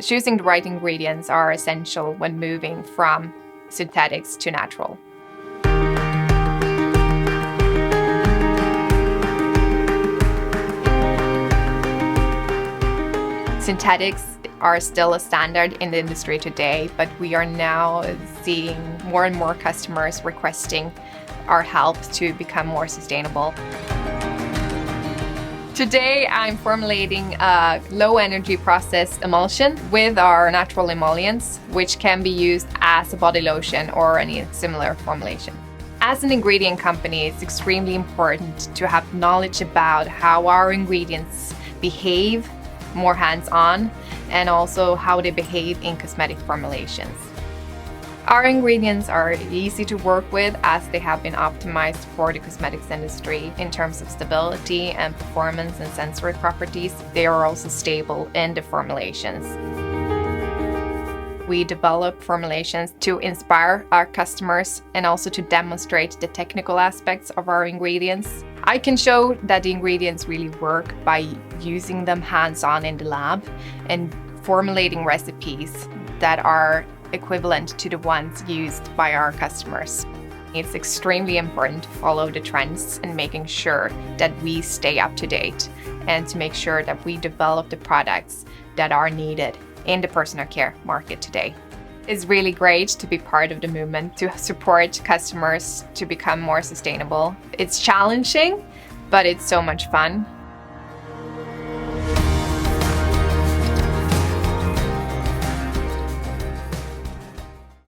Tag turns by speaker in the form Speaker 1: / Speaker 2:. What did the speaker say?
Speaker 1: Choosing the right ingredients are essential when moving from synthetics to natural. Synthetics are still a standard in the industry today, but we are now seeing more and more customers requesting our help to become more sustainable. Today I'm formulating a low-energy processed emulsion with our natural emollients, which can be used as a body lotion or any similar formulation. As an ingredient company, it's extremely important to have knowledge about how our ingredients behave, more hands-on, and also how they behave in cosmetic formulations. Our ingredients are easy to work with as they have been optimized for the cosmetics industry in terms of stability and performance and sensory properties. They are also stable in the formulations. We develop formulations to inspire our customers and also to demonstrate the technical aspects of our ingredients. I can show that the ingredients really work by using them hands-on in the lab and formulating recipes that are equivalent to the ones used by our customers. It's extremely important to follow the trends and making sure that we stay up to date and to make sure that we develop the products that are needed in the personal care market today. It's really great to be part of the movement to support customers to become more sustainable. It's challenging, but it's so much fun.